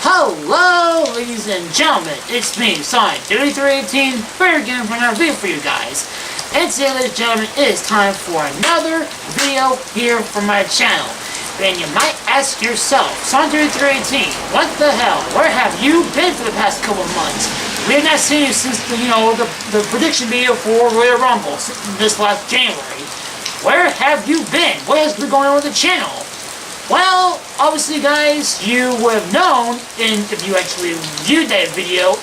Hello, ladies and gentlemen, it's me, SonicWWE318, back again for another video for you guys. And today, ladies and gentlemen, it is time for another video here from my channel. And you might ask yourself, SonicWWE318, what the hell? Where have you been for the past couple of months? We have not seen you since the prediction video for Royal Rumble this last January. Where have you been? What has been going on with the channel? Well, obviously guys, you would have known, and if you actually viewed that video,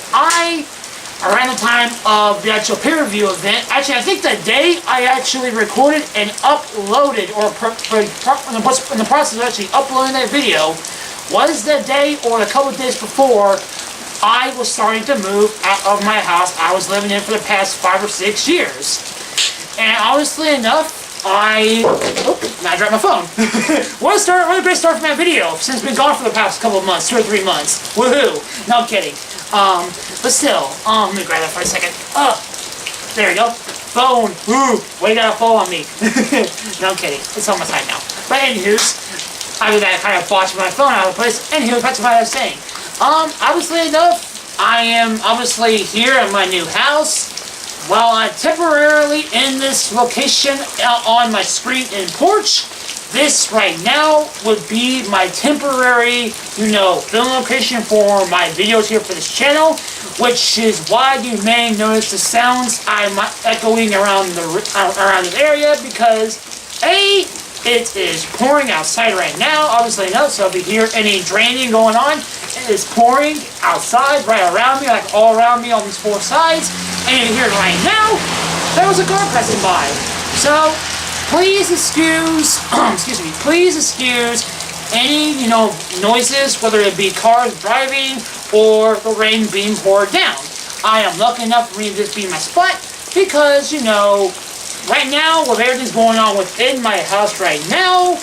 around the time of the actual peer-review event, actually I think the day I actually recorded and uploaded, or in the process of actually uploading that video, was the day or a couple of days before I was starting to move out of my house I was living in for the past 5 or 6 years. And honestly enough, I dropped my phone. What a great start for my video, since it's been gone for the past couple of months, 2 or 3 months. Woohoo! No, I'm kidding. But still, let me grab that for a second. There we go. Phone. Ooh, why you got a phone on me? No, I'm kidding. It's on my side now. But anywho's, I kind of watching my phone out of place. Anywho, back to what I was saying. Obviously enough, I am obviously here in my new house. While I'm temporarily in this location on my screen and porch, this right now would be my temporary, film location for my videos here for this channel, which is why you may notice the sounds I'm echoing around this area, because A, it is pouring outside right now, obviously enough, so if you hear any draining going on, it is pouring outside right around me, like all around me on these 4 sides. And you hear it right now, there was a car passing by. So, please excuse, please excuse any, noises, whether it be cars driving or the rain being poured down. I am lucky enough for me to just be in my spot because, right now, with everything's going on within my house right now,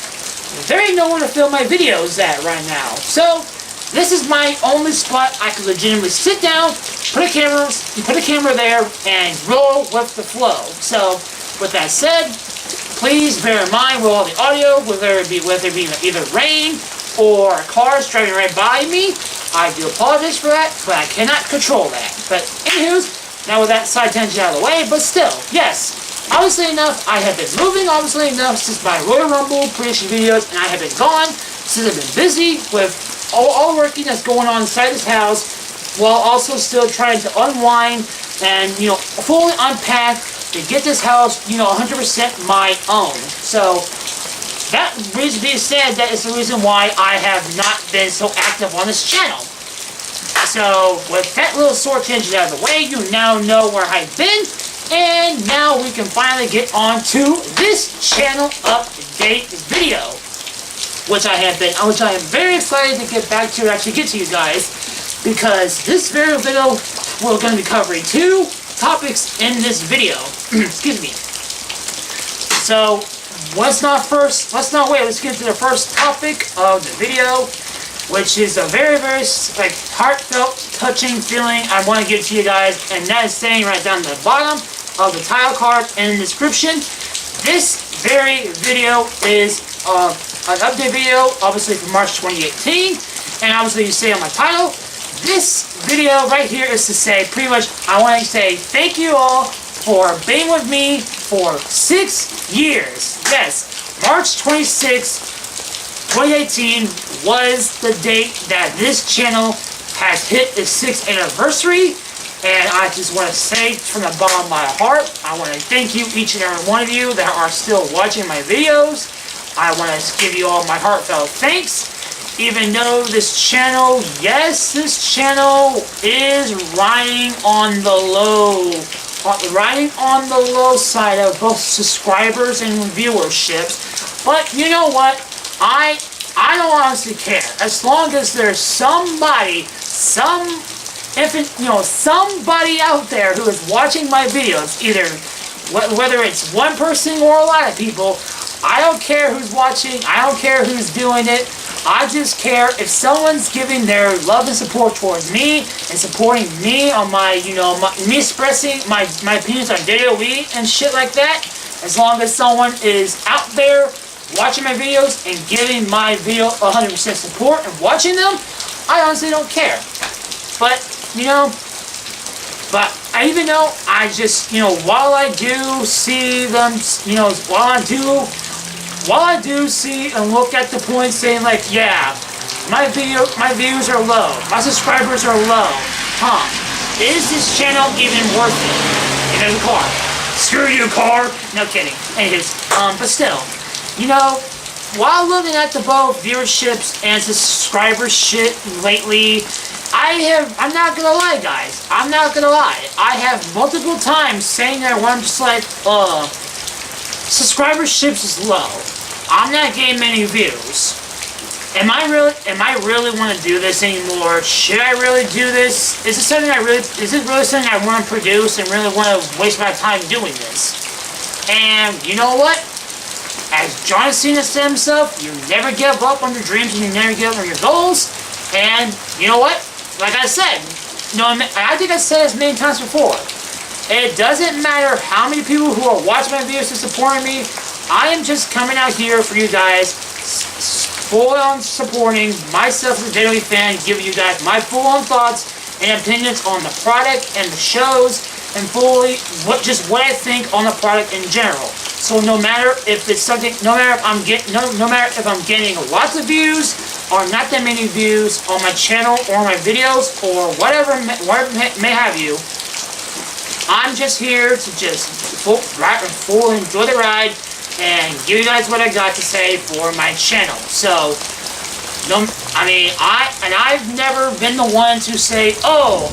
there ain't nowhere to film my videos at right now. So, this is my only spot I can legitimately sit down, put a camera there, and roll with the flow. So, with that said, please bear in mind with all the audio, whether it be either rain or cars driving right by me. I do apologize for that, but I cannot control that. But anywho's, now with that side tangent out of the way, but still, yes. Obviously enough, I have been moving, obviously enough, since my Royal Rumble prediction videos, and I have been gone, since I've been busy with all the working that's going on inside this house, while also still trying to unwind and, fully unpack to get this house, 100% my own. So, that reason being said, that is the reason why I have not been so active on this channel. So, with that little short tangent out of the way, you now know where I've been, and now we can finally get on to this channel update video, which I am very excited to get back to, actually get to you guys, because this very video, we're going to be covering 2 topics in this video. Excuse me. So, let's not wait, let's get to the first topic of the video, which is a very, very, heartfelt, touching feeling I want to give to you guys, and that is saying right down the bottom of the title card and the description. This very video is an update video, obviously from March 2018, and obviously you see on my title, this video right here is to say, pretty much, I want to say thank you all for being with me for 6 years. Yes, March 26, 2018 was the date that this channel has hit its 6th anniversary, and I just want to say from the bottom of my heart, I want to thank you, each and every one of you that are still watching my videos. I want to give you all my heartfelt thanks, even though this channel, yes, this channel is riding on the low side of both subscribers and viewerships. But you know what? I don't honestly care. As long as there's somebody out there who is watching my videos, either whether it's one person or a lot of people. I don't care who's watching, I don't care who's doing it, I just care if someone's giving their love and support towards me and supporting me on my, me expressing my opinions on WWE and shit like that. As long as someone is out there watching my videos and giving my video 100% support and watching them, I honestly don't care. But, you know, even though I just, you know, while I do see them, you know, while I do see and look at the point saying like, yeah, my views are low, my subscribers are low, is this channel even worth it? And there's a car. Screw you, car! No kidding. Anyways, but still, you know, while looking at the both viewerships and subscribers shit lately, I'm not gonna lie, guys. I'm not gonna lie. I have multiple times saying that where I'm just like, subscriberships is low. I'm not getting many views. Am I really want to do this anymore? Should I really do this? Is it really something I want to produce and really want to waste my time doing this? And you know what? As John Cena said himself, you never give up on your dreams and you never give up on your goals. And you know what? Like I said, you know, I think I said this many times before. It doesn't matter how many people who are watching my videos and supporting me. I am just coming out here for you guys, full-on supporting myself as a WWE fan, giving you guys my full-on thoughts and opinions on the product and the shows, and fully what I think on the product in general. So no matter if it's something, no matter if I'm getting lots of views or not that many views on my channel or my videos or whatever may have you, I'm just here to just full enjoy the ride and give you guys what I got to say for my channel. So, I've never been the one to say, oh,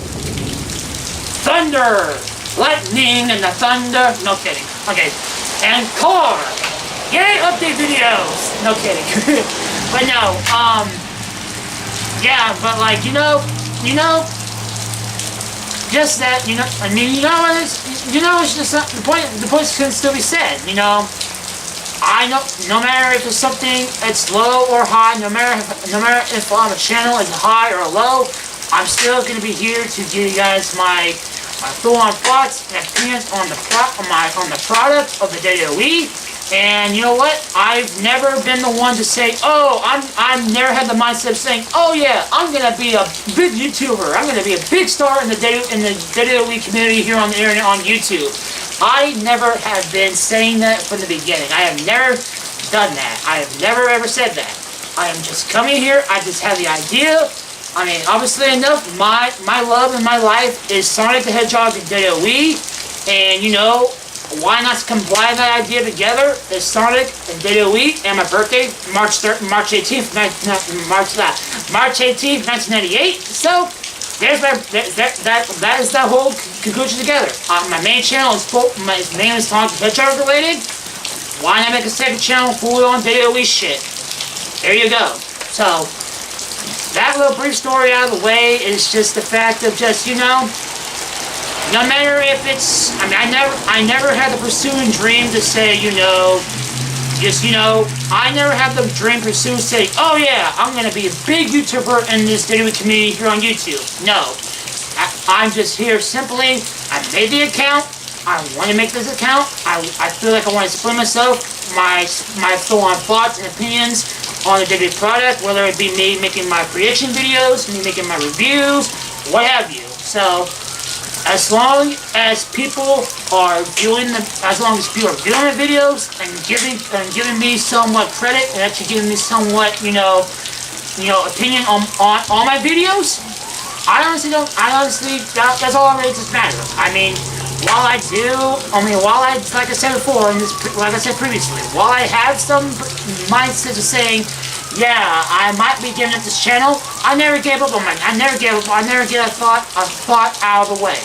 thunder, lightning, and the thunder. No kidding. Okay, and car, yay, update videos. No kidding. But no, yeah, but like you know, just that, you know, I mean, it's just the point can still be said, you know. I know, no matter if it's something that's low or high, no matter if on the channel is high or low, I'm still gonna be here to give you guys my full-on thoughts and opinions on the product of the WWE. And you know what? I've never been the one to say, oh, I've never had the mindset of saying, oh yeah, I'm gonna be a big YouTuber. I'm gonna be a big star in the WWE community here on the internet on YouTube. I never have been saying that from the beginning. I have never done that. I have never ever said that. I am just coming here. I just have the idea. I mean, obviously enough, my love in my life is Sonic the Hedgehog and WWE. And you know, why not combine that idea together? Is Sonic and WWE and my birthday, March 18th, 1998. So that is that whole conclusion together. My main channel is mainly Sonic the Hedgehog related. Why not make a second channel fully on WWE shit? There you go. So that little brief story out of the way is just the fact of just, you know, no matter if it's, I never had the pursuing dream to say, you know, just, you know, I never had the dream pursue and say, oh yeah, I'm going to be a big YouTuber in this video community here on YouTube. No. I'm just here simply, I made the account, I want to make this account, I feel like I want to explain myself, my full-on thoughts and opinions on the WWE product, whether it be me making my prediction videos, me making my reviews, what have you. So, as long as people are viewing the videos and giving me somewhat credit and actually giving me somewhat, you know, opinion on all my videos, that's all that really just matter. I mean, like I said before, like I said previously, while I have some mindset of saying, yeah, I might be giving up this channel, I never gave up on mine. I never get a thought out of the way.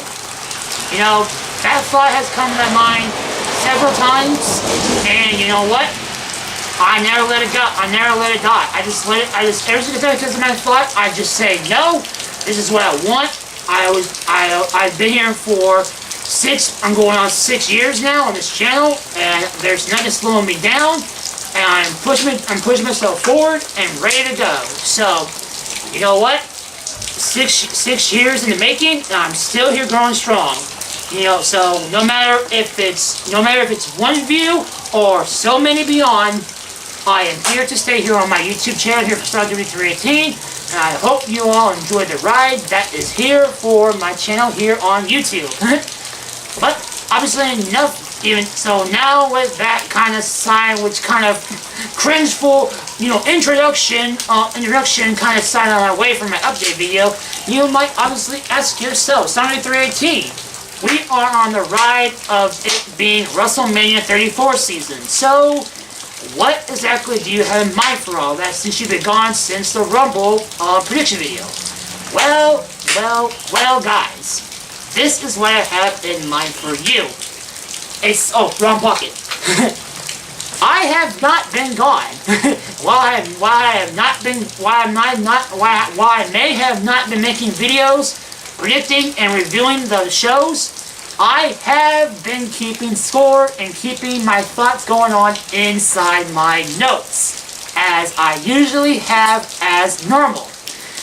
You know, that thought has come to my mind several times, and you know what? I never let it go. I never let it die. Every single time it comes to my thought, I just say, no, this is what I want. I've been here for I'm going on 6 years now on this channel, and there's nothing slowing me down, and I'm pushing myself forward and ready to go. So, you know what? 6 years in the making, and I'm still here growing strong. You know, so no matter if it's one view or so many beyond, I am here to stay here on my YouTube channel here for WrestleMania 318 and I hope you all enjoyed the ride that is here for my channel here on YouTube. But obviously enough. Even so, now with that kind of sign, which kind of cringeful, introduction kind of sign on our way from my update video, you might obviously ask yourself, SonicWWE318, we are on the ride of it being WrestleMania 34 season. So, what exactly do you have in mind for all that since you've been gone since the Rumble prediction video? Well, guys, this is what I have in mind for you. Wrong pocket. I have not been gone. While I may have not been making videos, predicting and reviewing the shows, I have been keeping score and keeping my thoughts going on inside my notes, as I usually have as normal.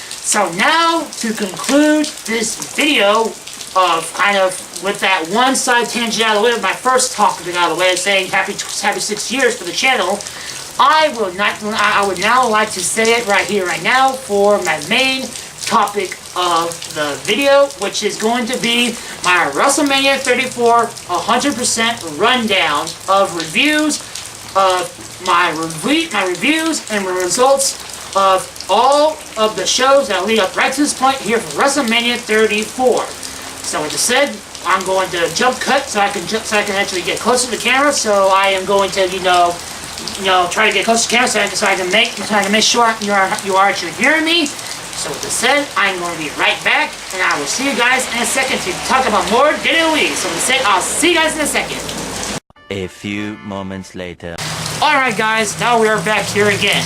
So now, to conclude this video of kind of with that one side tangent out of the way, with my first topic out of the way, saying happy 6 years for the channel, I would now like to say it right here, right now, for my main topic of the video, which is going to be my WrestleMania 34 100% rundown of reviews, of my reviews and results of all of the shows that lead up right to this point here for WrestleMania 34. So with that said, I'm going to jump cut so I can actually get closer to the camera. So I am going to try to get closer to the camera so I can make sure you are actually hearing me. So with that said, I'm going to be right back, and I will see you guys in a second to talk about more WWE. So with that said, I'll see you guys in a second. A few moments later. All right, guys, now we are back here again.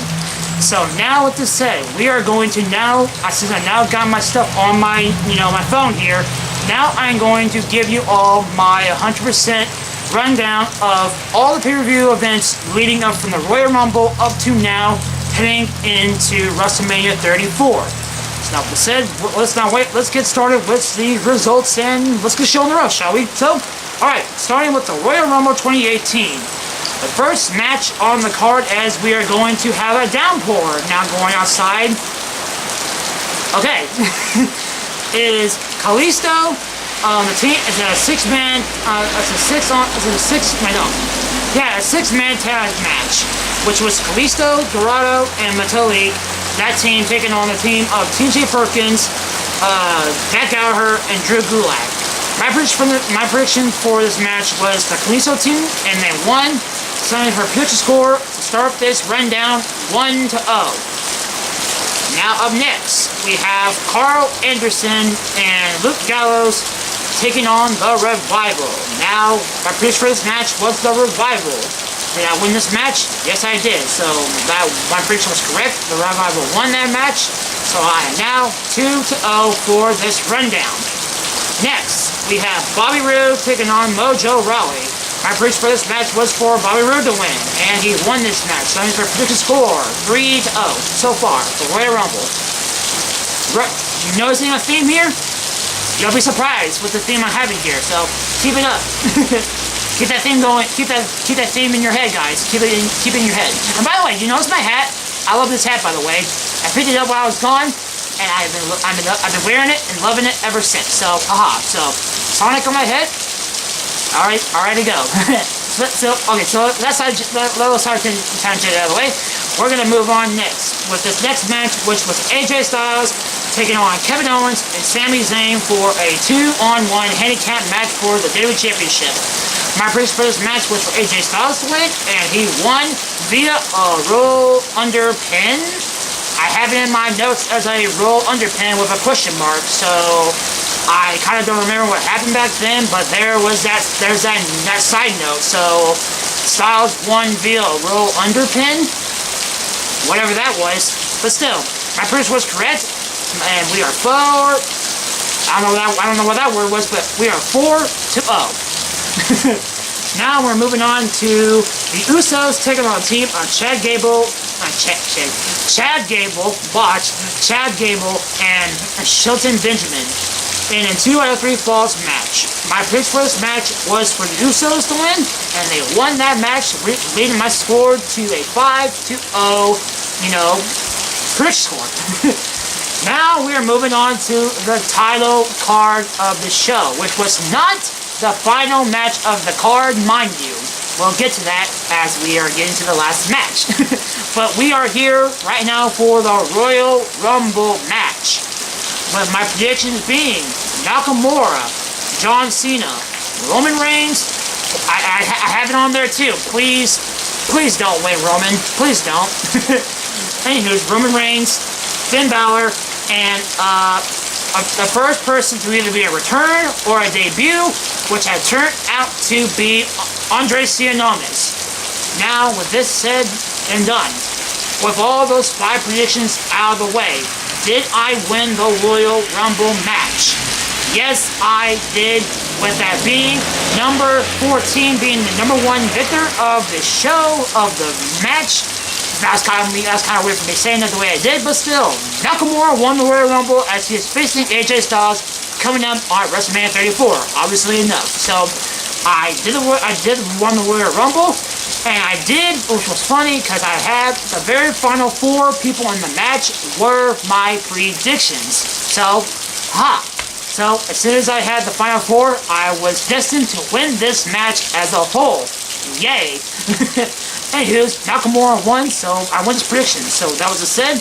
So now with this said, we are going to since I now got my stuff on my my phone here. Now I'm going to give you all my 100% rundown of all the pay-per-view events leading up from the Royal Rumble up to now, heading into WrestleMania 34. So now with this said, let's not wait. Let's get started with the results and let's get show on the road, shall we? So, alright, starting with the Royal Rumble 2018. The first match on the card, as we are going to have a downpour now going outside. Okay. Is Kalisto. The team is a six-man tag match, which was Kalisto, Dorado, and Matalik. That team taking on the team of TJ Perkins, Matt Gallagher, and Drew Gulak. My prediction for this match was the Kalisto team, and they won. Signing for prediction score to start this rundown 1-0. Now up next, we have Carl Anderson and Luke Gallows taking on the Revival. Now, my prediction for this match was the Revival. Did I win this match? Yes, I did. So, my prediction was correct. The Revival won that match. So, I am now 2-0 for this rundown. Next, we have Bobby Roode taking on Mojo Rawley. My prediction for this match was for Bobby Roode to win, and he won this match. So that means for prediction score 3-0 so far for Royal Rumble. You noticing a theme here? You'll be surprised with the theme I'm having here. So keep it up. Keep that theme going. Keep that theme in your head, guys. Keep it in your head. And by the way, you notice my hat? I love this hat, by the way. I picked it up while I was gone, and I've been wearing it and loving it ever since. So so Sonic on my head. All right to go. So that's how tangent out of the way. We're gonna move on next with this next match, which was AJ Styles taking on Kevin Owens and Sami Zayn for a 2-on-1 handicap match for the WWE Championship. My prediction for this match was for AJ Styles to win, and he won via a roll under pin. I have it in my notes as a roll under pin with a question mark, so I kind of don't remember what happened back then, but there's that side note. So Styles won via a roll under pin, whatever that was. But still, my prediction was correct, and we are 4. I don't know what that word was, but we are 4-0. Now we're moving on to the Usos taking on a team of Chad Gable, and Shelton Benjamin in a 2 out of 3 falls match. My prediction for this match was for the Usos to win, and they won that match, leading my score to a 5-0, prediction score. Now we are moving on to the title card of the show, which was not the final match of the card, mind you. We'll get to that as we are getting to the last match. But we are here right now for the Royal Rumble match. With my predictions being Nakamura, John Cena, Roman Reigns. I have it on there too. Please don't win, Roman. Please don't. Anyways, Roman Reigns, Finn Balor, and the first person to either be a return or a debut, which had turned out to be Andre Cienamis. Now, with this said and done, with all those 5 predictions out of the way, did I win the Royal Rumble match? Yes, I did, with that being number 14 being the number 1 victor of the show, of the match. That's kind of weird for me saying that the way I did, but still, Nakamura won the Royal Rumble as he is facing AJ Styles coming up on WrestleMania 34, obviously enough. So, I did won the Royal Rumble, and I did, which was funny, because I had the very final 4 people in the match were my predictions. So, So, as soon as I had the final 4, I was destined to win this match as a whole. Yay! Anywho's, Nakamura won, so I won his predictions. So, that was it said.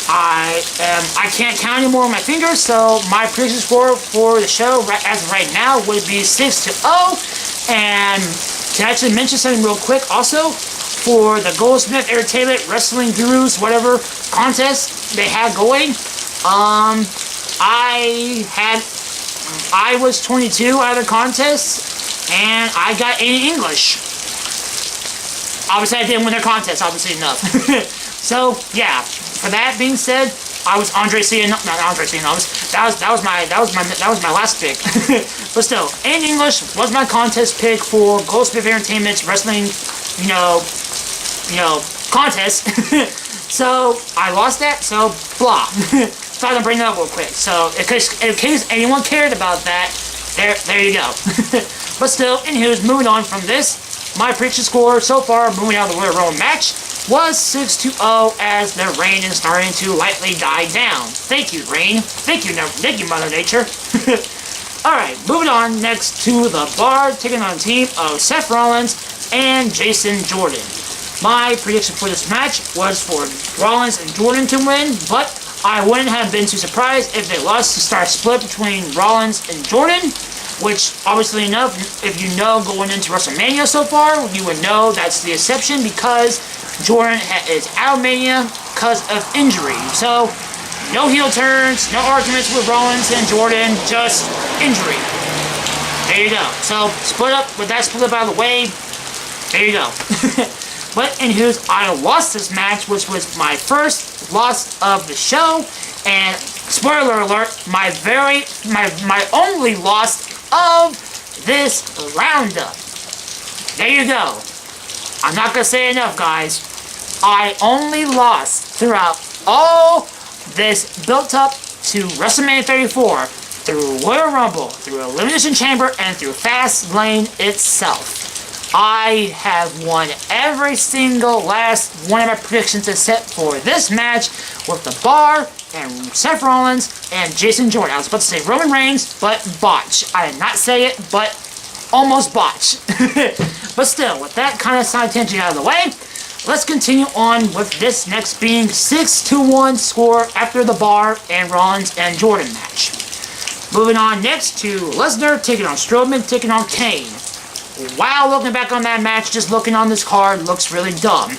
I can't count anymore on my fingers, so my prediction score for the show as of right now would be 6-0. And to actually mention something real quick also, for the Goldsmith Entertainment Wrestling Gurus, whatever contest they had going, I was 22 out of the contest, and I got A in English. Obviously, I didn't win the contest, obviously enough. So, yeah. For that being said, I was Andre Cienamis. Not Andre Cienamis. That was my last pick. But still, A in English was my contest pick for Goldsmith Entertainment's wrestling, contest. So I lost that. So blah. So I'm gonna bring that up real quick. So in case anyone cared about that, there you go. But still, anywho, moving on from this, my prediction score so far, moving out of the Royal Rumble match, was 6-0 as the rain is starting to lightly die down. Thank you, rain. Thank you, Mother Nature. Alright, moving on next to the Bar, taking on a team of Seth Rollins and Jason Jordan. My prediction for this match was for Rollins and Jordan to win, but I wouldn't have been too surprised if they lost to start split between Rollins and Jordan, which, obviously enough, if you know going into WrestleMania so far, you would know that's the exception because Jordan is out of Mania because of injury. So, no heel turns, no arguments with Rollins and Jordan, just injury. There you go. So, split up out of the way, there you go. But, anywho, I lost this match, which was my first loss of the show, and, spoiler alert, my only loss of this roundup. There you go. I'm not gonna say enough, guys. I only lost throughout all this built up to WrestleMania 34 through Royal Rumble, through Elimination Chamber, and through Fastlane itself. I have won every single last one of my predictions except for this match with the Bar and Seth Rollins and Jason Jordan. I was about to say Roman Reigns, but botch. I did not say it, but almost botch. But still, with that kind of side tangent out of the way, let's continue on with this next being 6-1 score after the Bar and Rollins and Jordan match. Moving on next to Lesnar taking on Strowman, taking on Kane. Wow, looking back on that match, just looking on this card looks really dumb.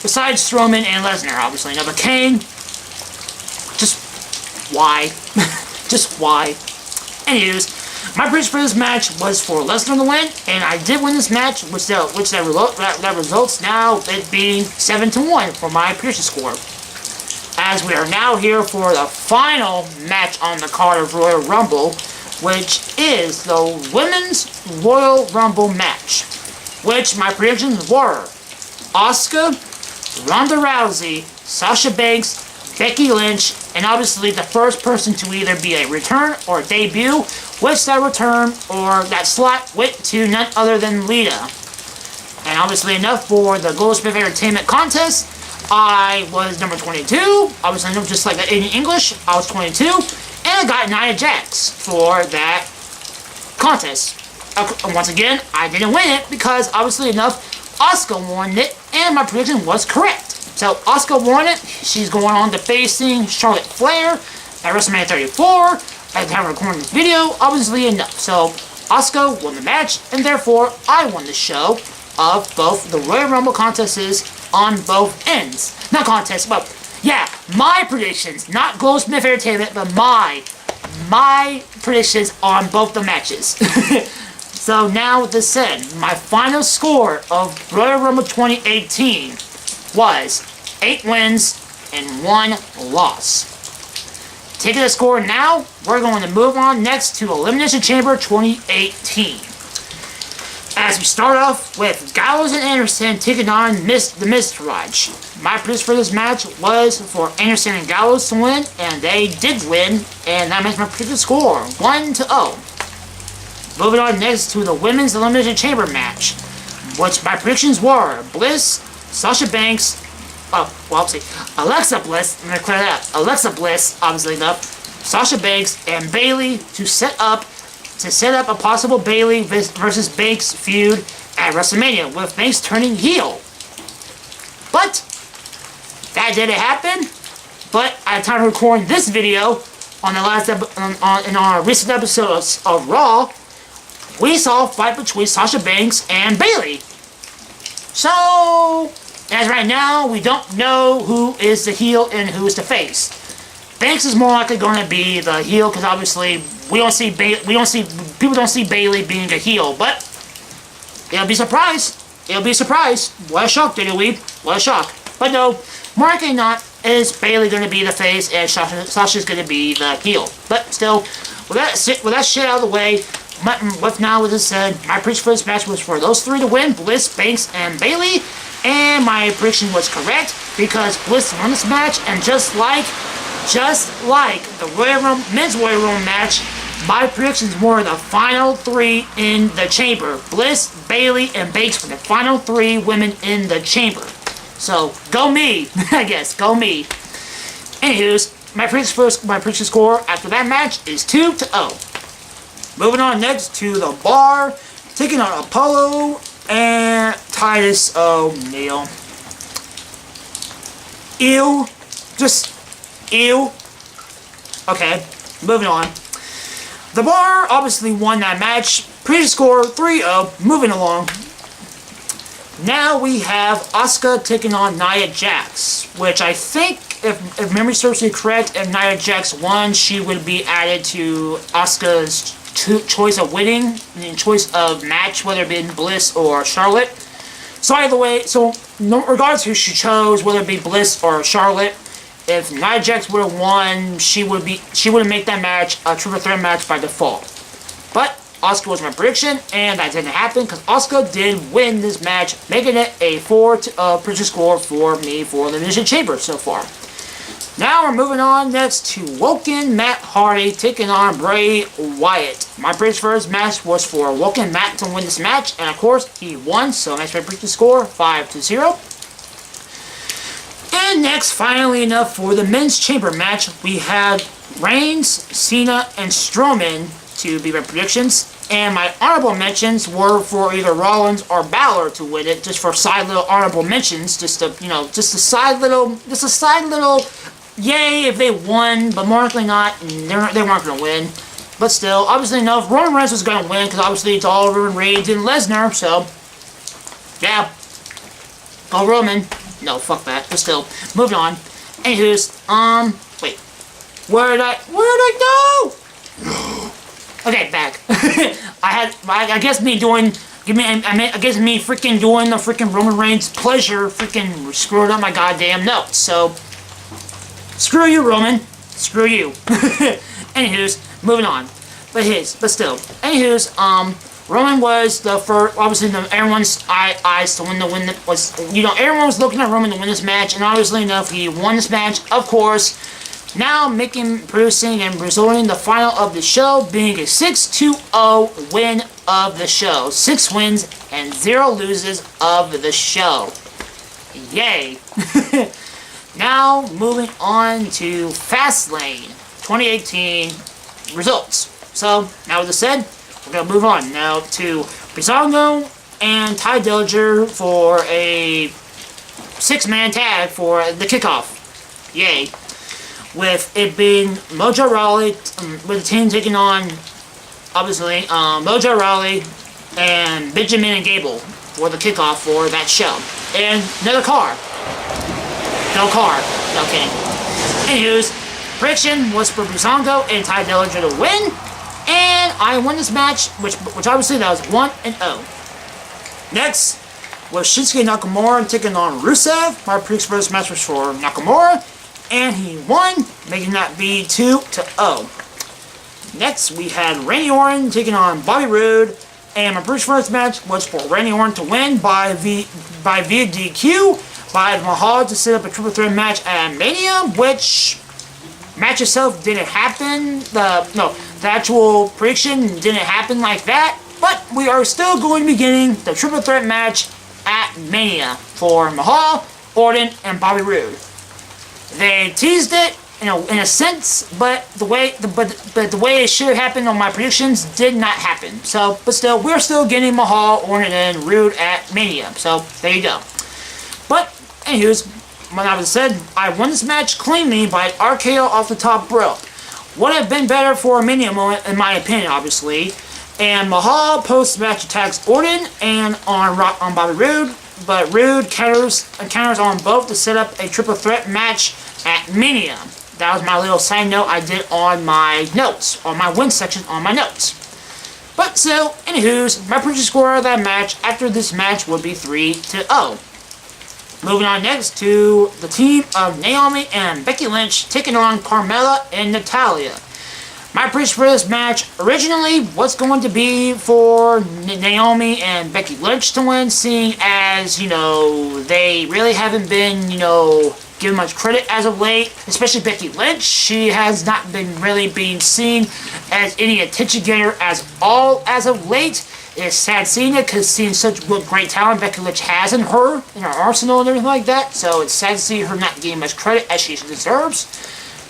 Besides Strowman and Lesnar, obviously. Now, but Kane, just why? Just why? Anyways, my prediction for this match was for Lesnar to win, and I did win this match, which results now it being 7-1 for my prediction score. As we are now here for the final match on the card of Royal Rumble, which is the Women's Royal Rumble match, which my predictions were Asuka, Ronda Rousey, Sasha Banks, Becky Lynch, and obviously the first person to either be a return or debut, which that return or that slot went to none other than Lita. And obviously enough for the Goldsmith Entertainment contest, I was number 22. I was just like in English. I was 22, and I got Nia Jax for that contest. Once again, I didn't win it because, obviously enough, Asuka won it, and my prediction was correct. So Asuka won it. She's going on to facing Charlotte Flair at WrestleMania 34. At the time of recording this video, obviously enough. So Asuka won the match, and therefore I won the show of both the Royal Rumble contests on both ends. Not contests, but yeah, my predictions, not Goldsmith Entertainment, but my predictions on both the matches. So now with this said, my final score of Royal Rumble 2018 was 8 wins and 1 loss. Taking the score now, we're going to move on next to Elimination Chamber 2018. As we start off with Gallows and Anderson taking on the Miztourage. My prediction for this match was for Anderson and Gallows to win, and they did win, and that makes my predicted score 1-0. Moving on next to the Women's Elimination Chamber match, which my predictions were Bliss, Sasha Banks, Alexa Bliss, let me clear that, Alexa Bliss, obviously enough, Sasha Banks, and Bayley to set up a possible Bayley versus Banks feud at WrestleMania, with Banks turning heel. But that didn't happen. But at the time of recording this video, on our recent episodes of Raw, we saw a fight between Sasha Banks and Bayley. So, as right now, we don't know who is the heel and who is the face. Banks is more likely going to be the heel because obviously people don't see Bayley being a heel, but it'll be a surprise. It'll be a surprise. What a shock, WWE. What a shock. But no, more likely not is Bayley going to be the face and Sasha's going to be the heel. But still, with that shit out of the way, with this said, my prediction for this match was for those three to win, Bliss, Banks, and Bayley. And my prediction was correct because Bliss won this match, and just like the Men's Royal Rumble match, my predictions were the final 3 in the chamber. Bliss, Bayley, and Banks were the final 3 women in the chamber. So, go me, I guess, go me. Anywho's, my prediction score after that match is 2-0. Moving on next to the Bar, taking on Apollo and Titus O'Neil. Ew. Just ew. Okay, moving on. The Bar obviously won that match. Previous score 3-0. Moving along. Now we have Asuka taking on Nia Jax, which I think, if memory serves me correct, if Nia Jax won, she would be added to Asuka's choice of winning, choice of match, whether it be Bliss or Charlotte. So either way, regardless who she chose, whether it be Bliss or Charlotte, if Nia Jax would have won, she would make that match a triple threat match by default. But Asuka was my prediction, and that didn't happen because Asuka did win this match, making it a 4 prediction score for me for the Elimination Chamber so far. Now we're moving on next to Woken Matt Hardy taking on Bray Wyatt. My prediction for this match was for Woken Matt to win this match, and of course he won, so that's my prediction score 5-0. And next, finally enough, for the Men's Chamber match, we had Reigns, Cena, and Strowman to be my predictions. And my honorable mentions were for either Rollins or Balor to win it, just for side little honorable mentions, just a side little, yay if they won, but more likely not, they weren't going to win. But still, obviously enough, Roman Reigns was going to win, because obviously it's all Roman Reigns and Lesnar, so, yeah, go Roman. No, fuck that, but still, moving on. Anywho's, wait, where did I go? Okay, back. I guess me freaking doing the freaking Roman Reigns pleasure freaking screwed up my goddamn notes. So, screw you, Roman. Screw you. Anywho's, moving on. But still. Anywho's, Roman was the first, obviously everyone's eyes to win everyone was looking at Roman to win this match, and obviously enough, he won this match, of course. Now producing and resulting in the final of the show being a 6-2-0 win of the show. 6 wins and 0 loses of the show. Yay! Now, moving on to Fastlane 2018 results. So, now with this said, we're going to move on now to Breezango and Ty Dillinger for a 6-man tag for the kickoff. Yay. With it being Mojo Rawley, with the team taking on, obviously, Mojo Rawley and Benjamin and Gable for the kickoff for that show. And another car. No car. No kidding. Anywho's, prediction was for Breezango and Ty Dillinger to win. And I won this match, which obviously that was 1-0. Next was Shinsuke Nakamura taking on Rusev. My prediction for this match was for Nakamura. And he won, making that be 2-0. Next, we had Randy Orton taking on Bobby Roode. And my prediction for this match was for Randy Orton to win by via DQ. By Mahal to set up a triple threat match at Mania, which match itself didn't happen. The actual prediction didn't happen like that. But we are still going to be getting the triple threat match at Mania for Mahal, Orton, and Bobby Roode. They teased it, in a sense, but the way it should have happened on my predictions did not happen. So, but still, we're still getting Mahal, Orton, and Roode at Mania. So there you go. But anyways, when I was said, I won this match cleanly by an RKO off the top rope. Would have been better for a Mania moment, in my opinion, obviously. And Mahal post-match attacks Orton and on Bobby Roode, but Roode counters on both to set up a triple threat match at Mania. That was my little side note I did on my notes, on my win section on my notes. But so, anywho's, my prediction score of that match after this match would be 3-0. Moving on next to the team of Naomi and Becky Lynch taking on Carmella and Natalya. My prediction for this match originally was going to be for Naomi and Becky Lynch to win, seeing as, they really haven't been, given much credit as of late, especially Becky Lynch. She has not been really being seen as any attention getter as of late. It's sad seeing it, because seeing such great talent Becky Lynch has in her arsenal and everything like that, so it's sad to see her not getting much credit as she deserves.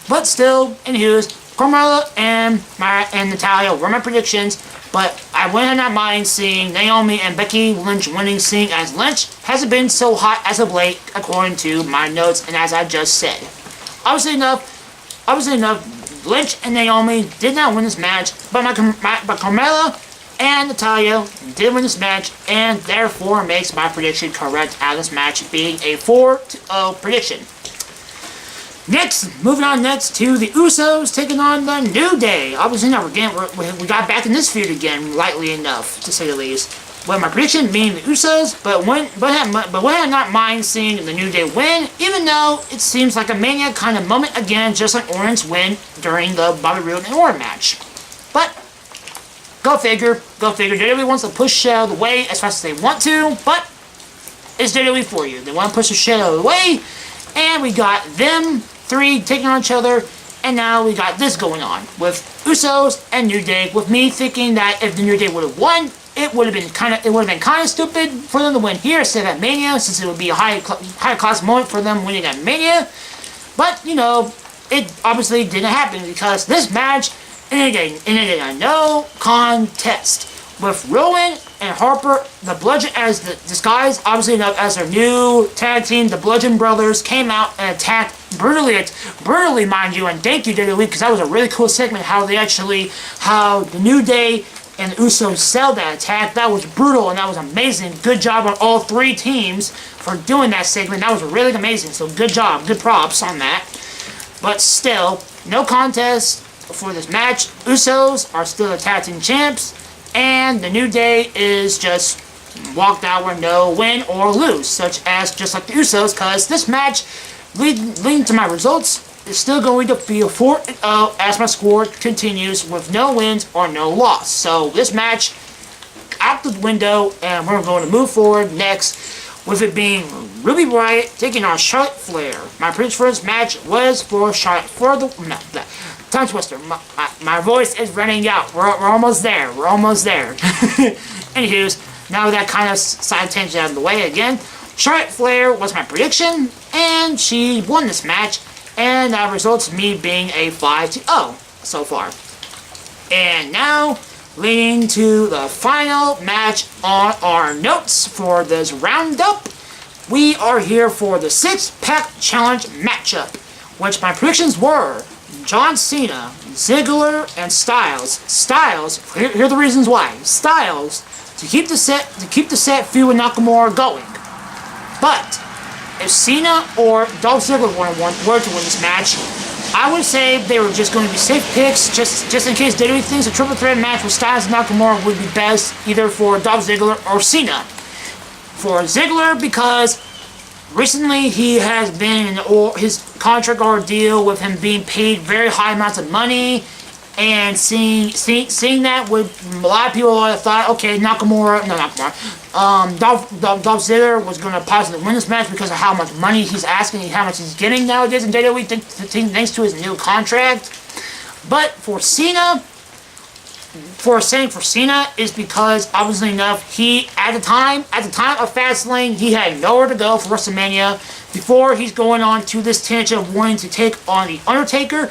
But still, anywho's, Carmella and Natalya were my predictions, but I would not mind seeing Naomi and Becky Lynch winning, seeing as Lynch hasn't been so hot as of late, according to my notes and as I just said. Obviously enough, Lynch and Naomi did not win this match, but Carmella and Natalya did win this match, and therefore makes my prediction correct out of this match being a 4-0 prediction. Next, moving on next to the Usos taking on the New Day. Obviously, now we got back in this feud again, lightly enough, to say the least. Well, my prediction being the Usos, but would not mind seeing the New Day win, even though it seems like a Mania kind of moment again, just like Orton's win during the Bobby Roode and Orton match. But go figure. WWE wants to push shit out of the way as fast as they want to, but it's WWE for you. They want to push the shit out of the way, and we got them three taking on each other, and now we got this going on with Usos and New Day. With me thinking that if the New Day would have won, it would have been kind of stupid for them to win here instead of at Mania, since it would be a high class moment for them winning at Mania. But it obviously didn't happen, because this match ended in a no contest with Rowan and Harper, the Bludgeon as the disguise, obviously enough, as their new tag team, the Bludgeon Brothers, came out and attacked brutally, mind you, and thank you WWE, because that was a really cool segment, how the New Day and the Usos sell that attack. That was brutal, and that was amazing. Good job on all three teams for doing that segment. That was really amazing, so good job, good props on that. But still, no contest for this match. Usos are still the tag team champs, and the New Day is just walked out with no win or lose, such as just like the Usos, because this match, leading to my results, is still going to be a 4-0 as my score continues with no wins or no loss. So this match out the window, and we're going to move forward next with it being Ruby Riott taking on Charlotte Flair. My prediction for this match was for Charlotte for the tongue twister. My voice is running out. We're almost there. Anywho's, now that kind of side tangent out of the way again, Charlotte Flair was my prediction, and she won this match, and that results in me being a 5-0 so far. And now, leading to the final match on our notes for this roundup, we are here for the 6-pack challenge matchup, which my predictions were John Cena, Ziggler, and Styles. Styles, here are the reasons why. Styles, to keep the set feud with Nakamura going. But if Cena or Dolph Ziggler were to win this match, I would say they were just going to be safe picks, just in case WWE thinks a triple threat match with Styles and Nakamura would be best, either for Dolph Ziggler or Cena. For Ziggler, because recently he has been in his contract ordeal with him being paid very high amounts of money, and seeing that, with a lot of people thought, okay, Dolph Ziggler was going to possibly win this match because of how much money he's asking and how much he's getting nowadays in WWE thanks to his new contract. But for Cena, for Cena is because, obviously enough, he, at the time of Fastlane, he had nowhere to go for WrestleMania before he's going on to this tangent of wanting to take on The Undertaker.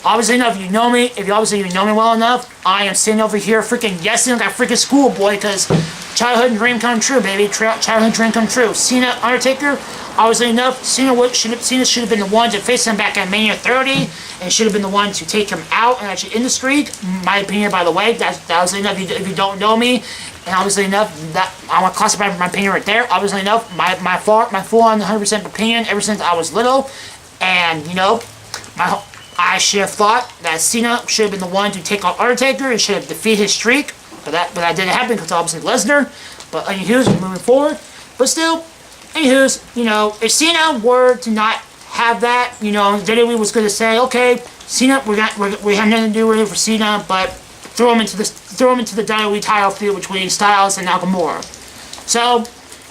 Obviously enough, you know me well enough, I am sitting over here freaking yesing like a freaking schoolboy, because childhood dream come true, baby. Childhood dream come true. Cena, Undertaker, obviously enough, Cena should have been the one to face him back at Mania 30, and should have been the one to take him out and actually end the streak. My opinion, by the way, that's obviously enough. If you don't know me, and obviously enough, that I want to classify my opinion right there. Obviously enough, my full-on 100% opinion ever since I was little, and you know, I should have thought that Cena should have been the one to take on Undertaker and should have defeated his streak, but that didn't happen because obviously Lesnar. But anywho's, moving forward. But still, anywho's, you know, if Cena were to not have that, you know, WWE was going to say, okay, Cena, we have nothing to do with it for Cena, but throw him into the WWE title feud between Styles and Nakamura. So,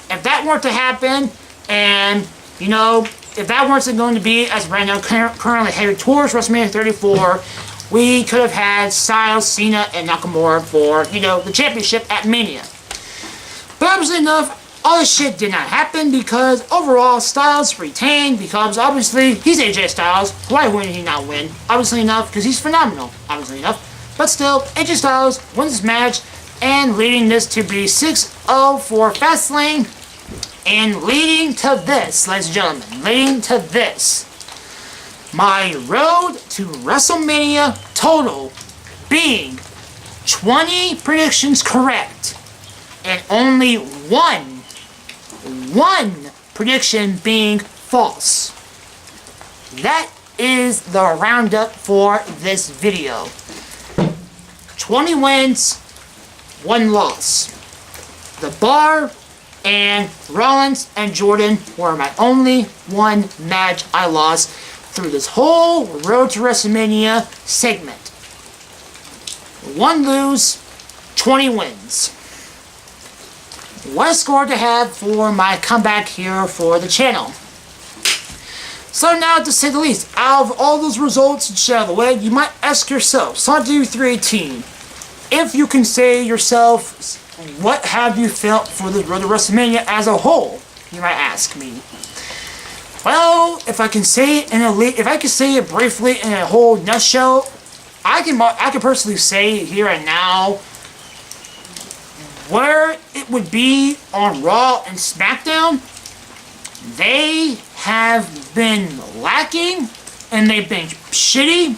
if that were to happen, and you know, if that wasn't going to be, as right now currently headed towards WrestleMania 34, we could have had Styles, Cena, and Nakamura for, you know, the championship at Mania. But obviously enough, all this shit did not happen because overall Styles retained, because obviously he's AJ Styles. Why wouldn't he not win? Obviously enough, because he's phenomenal. Obviously enough. But still, AJ Styles wins this match, and leading this to be 6-0 for Fastlane. And leading to this, ladies and gentlemen, leading to this, my road to WrestleMania total being 20 predictions correct, and only one prediction being false. That is the roundup for this video. 20 wins, 1 loss. The Bar and Rollins and Jordan were my only one match I lost through this whole Road to WrestleMania segment. 1 lose, 20 wins. What a score to have for my comeback here for the channel. So now, to say the least, out of all those results and shit out of the way, you might ask yourself, SonicWWE318, if you can say yourself, what have you felt for the Road to WrestleMania as a whole? You might ask me. Well, if I can say it briefly in a whole nutshell, I can personally say here and now where it would be on Raw and SmackDown. They have been lacking and they've been shitty.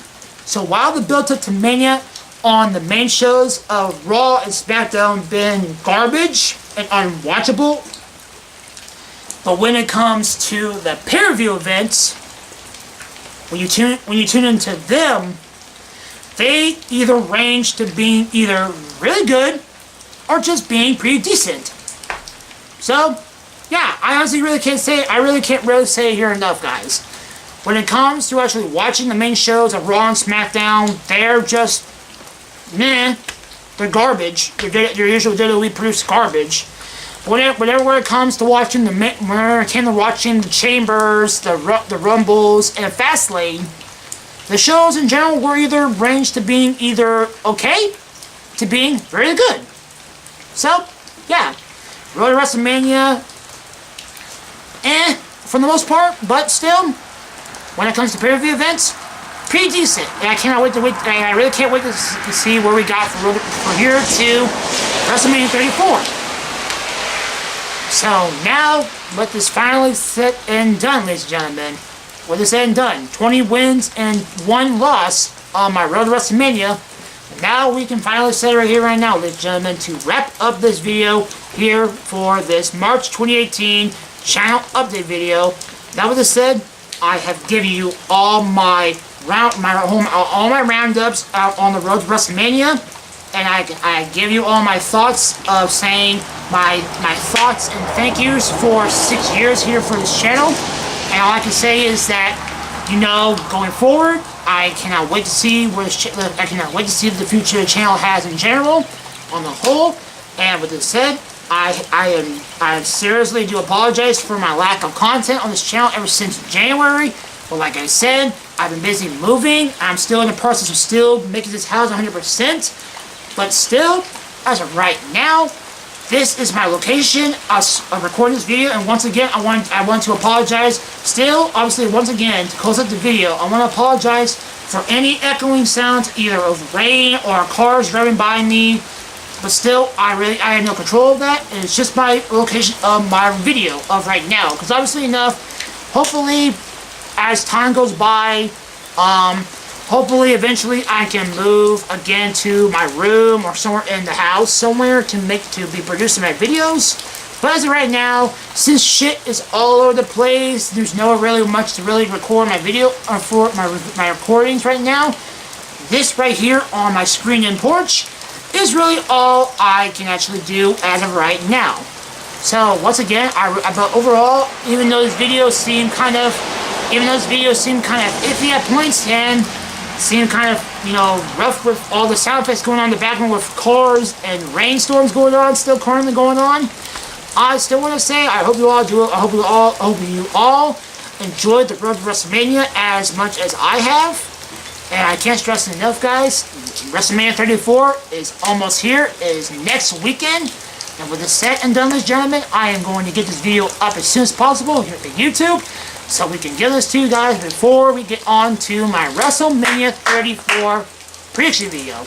So while the build up to Mania on the main shows of Raw and SmackDown been garbage and unwatchable, but when it comes to the pay-per-view events, when you tune into them, they either range to being either really good or just being pretty decent. So, yeah, I honestly really can't say here enough, guys. When it comes to actually watching the main shows of Raw and SmackDown, they're just meh. They're garbage. They're usually WWE produced garbage. Whenever when it comes to watching the Chambers, the Rumbles, and Fastlane, the shows in general were either ranged to being either okay to being very good. So, yeah, Road to WrestleMania for the most part, but still, when it comes to pay-per-view events, pretty decent. And I really can't wait to see where we got from here to WrestleMania 34. So now, let this finally sit and done, ladies and gentlemen. With this said and done, 20 wins and 1 loss on my road to WrestleMania. Now we can finally sit right here right now, ladies and gentlemen, to wrap up this video here for this March 2018 channel update video. That with this said, I have given you all my roundups out on the road to WrestleMania, and I give you all my thoughts of saying my thoughts and thank yous for 6 years here for this channel. And all I can say is that, you know, going forward, I cannot wait to see where I cannot wait to see what the future the channel has in general, on the whole. And with this said, I seriously do apologize for my lack of content on this channel ever since January. But like I said, I've been busy moving. I'm still in the process of still making this house 100%. But still, as of right now, this is my location. I'm recording this video, and once again, I want to apologize. Still, obviously, once again, to close up the video, I want to apologize for any echoing sounds, either of rain or cars driving by me. But still, I have no control of that, and it's just my location of my video of right now. Because obviously enough, hopefully, as time goes by, hopefully eventually I can move again to my room or somewhere in the house somewhere to be producing my videos. But as of right now, since shit is all over the place, there's no really much to really record my video or for my recordings right now. This right here on my screen and porch is really all I can actually do as of right now. So once again, but overall, even though this video seemed kind of iffy at points and seemed kind of, you know, rough with all the sound effects going on in the background with cars and rainstorms going on, still currently going on, I still want to say I hope you all enjoyed the road to WrestleMania as much as I have. And I can't stress enough, guys, WrestleMania 34 is almost here. It is next weekend. And with this said and done, ladies and gentlemen, I am going to get this video up as soon as possible here to YouTube, so we can give this to you guys before we get on to my WrestleMania 34 prediction video.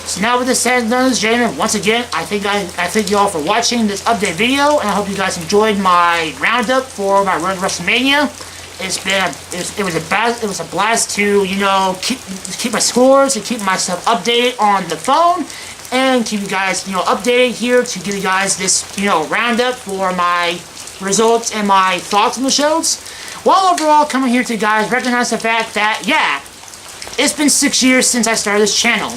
So now with this said and done, ladies and gentlemen, once again, I thank you all for watching this update video, and I hope you guys enjoyed my roundup for my road to WrestleMania. It was a blast to, you know, keep my scores and keep myself updated on the phone, and keep you guys, you know, updated here to give you guys this, you know, roundup for my results and my thoughts on the shows. While overall coming here to you guys recognize the fact that, yeah, it's been 6 years since I started this channel,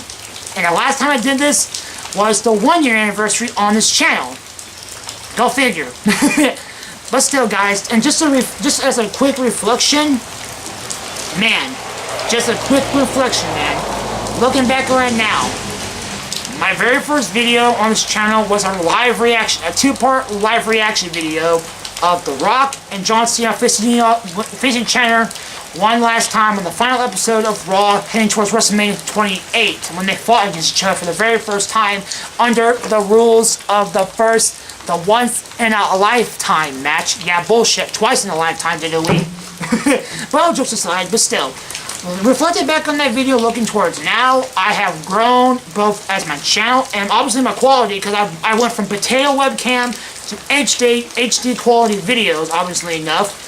and the last time I did this was the 1-year anniversary on this channel. Go figure. But still, guys, and just as a quick reflection, man, looking back right now, my very first video on this channel was a two-part live reaction video of The Rock and John Cena facing each other one last time in the final episode of Raw heading towards WrestleMania 28, when they fought against each other for the very first time under the rules of the once in a lifetime match. Yeah, bullshit. Twice in a lifetime, didn't we? Well, jokes aside, but still. Reflecting back on that video, looking towards now, I have grown both as my channel and obviously my quality, because I went from potato webcam to HD quality videos, obviously enough.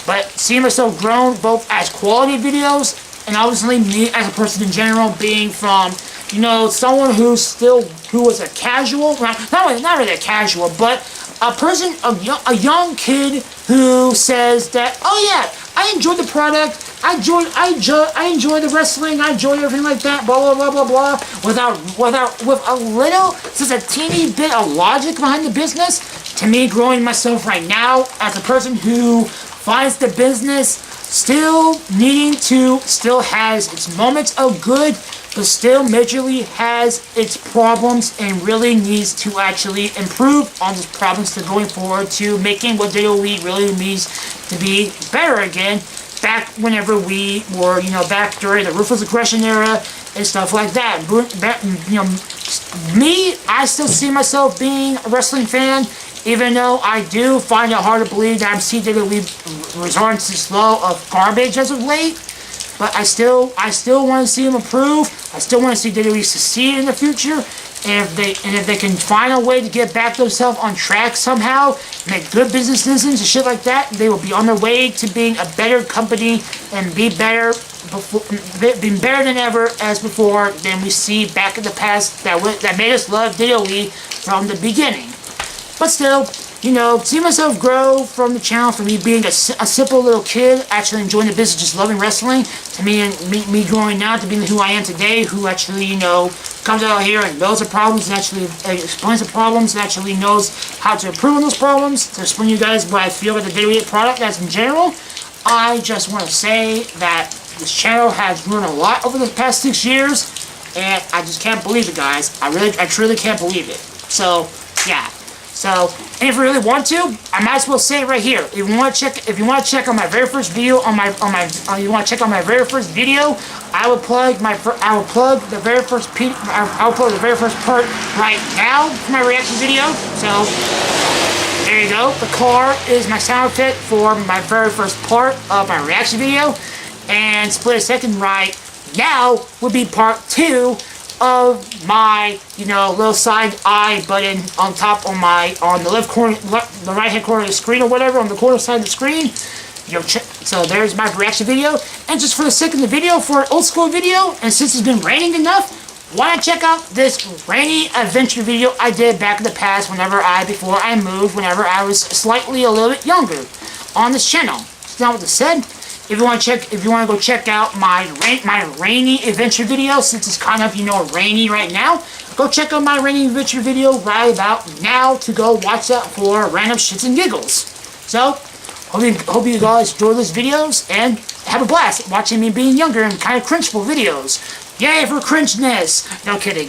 But seeing myself grown both as quality videos, and obviously me as a person in general being from, you know, someone who was a casual, not really a casual, but a person, a young kid who says that, oh yeah, I enjoy the product, I enjoy the wrestling, I enjoy everything like that, blah blah blah blah blah, with a little, just a teeny bit of logic behind the business. To me, growing myself right now as a person who finds the business still has its moments of good, but still majorly has its problems and really needs to actually improve on those problems to going forward to making what WWE really needs to be better again, back whenever we were, you know, back during the Ruthless Aggression era and stuff like that. You know, me, I still see myself being a wrestling fan Even though I do find it hard to believe that I'm seeing WWE resorting to this flow of garbage as of late, but I still want to see them improve. I still want to see WWE succeed in the future. And if they can find a way to get back themselves on track somehow, make good business decisions and shit like that, they will be on their way to being a better company and be better than ever as before than we see back in the past that made us love WWE from the beginning. But still, you know, see myself grow from the channel, from me being a simple little kid, actually enjoying the business, just loving wrestling, to me growing now to being who I am today, who actually, you know, comes out here and knows the problems and actually explains the problems and actually knows how to improve on those problems, to explain to you guys what I feel about the WWE product as in general. I just want to say that this channel has grown a lot over the past 6 years, and I just can't believe it, guys. I truly can't believe it. So, yeah. So, and if you really want to, I might as well say it right here. If you want to check on my very first video, you want to check on my very first video, I will plug the very first part right now for my reaction video. So, there you go. The car is my sound effect for my very first part of my reaction video, and split a second right now would be part 2 of my, you know, little side eye button on top on the left corner, the right hand corner of the screen or whatever, on the corner side of the screen. So there's my reaction video. And just for the sake of the video, for an old school video, and since it's been raining enough, why not check out this rainy adventure video I did back in the past before I moved, whenever I was slightly a little bit younger on this channel. So now with this said, if you want to go check out my rainy adventure video, since it's kind of, you know, rainy right now, go check out my rainy adventure video right about now to go watch that for random shits and giggles. So, hope you guys enjoy these videos and have a blast watching me being younger and kind of cringeful videos. Yay for cringeness! No kidding.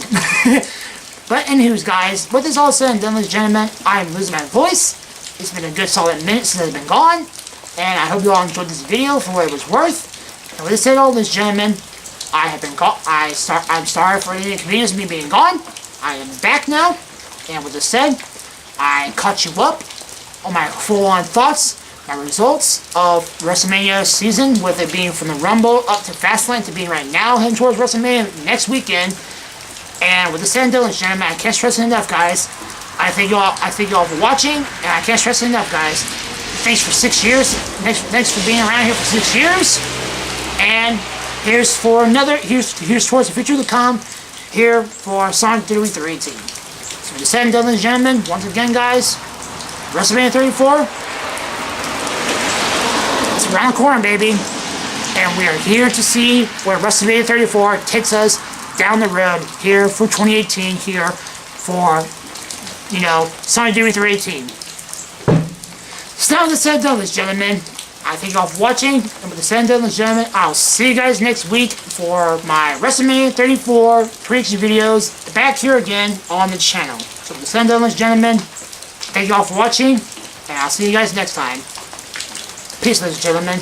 But anywho's, guys, with this all said and done, ladies and gentlemen, I'm losing my voice. It's been a good solid minute since I've been gone. And I hope you all enjoyed this video for what it was worth. And with this said, all this, gentlemen, I have been gone. I'm sorry for the inconvenience of me being gone. I am back now. And with this said, I caught you up on my full-on thoughts, my results of WrestleMania season, with it being from the Rumble up to Fastlane to being right now heading towards WrestleMania next weekend. And with this said, gentlemen, I can't stress it enough, guys. I thank you all for watching, and I can't stress it enough, guys. Thanks for 6 years. Thanks for being around here for 6 years. And here's towards the future to come. Here for SonicWWE318. So with the said and done, ladies and gentlemen, once again, guys, WrestleMania 34. It's around the corner, baby. And we are here to see where WrestleMania 34 takes us down the road here for 2018. Here for, you know, SonicWWE318. So now with the said done, ladies and gentlemen, I thank you all for watching, and with the said done, ladies and gentlemen, I'll see you guys next week for my WrestleMania 34 prediction videos back here again on the channel. So with the said done, ladies and gentlemen, thank you all for watching, and I'll see you guys next time. Peace, ladies and gentlemen.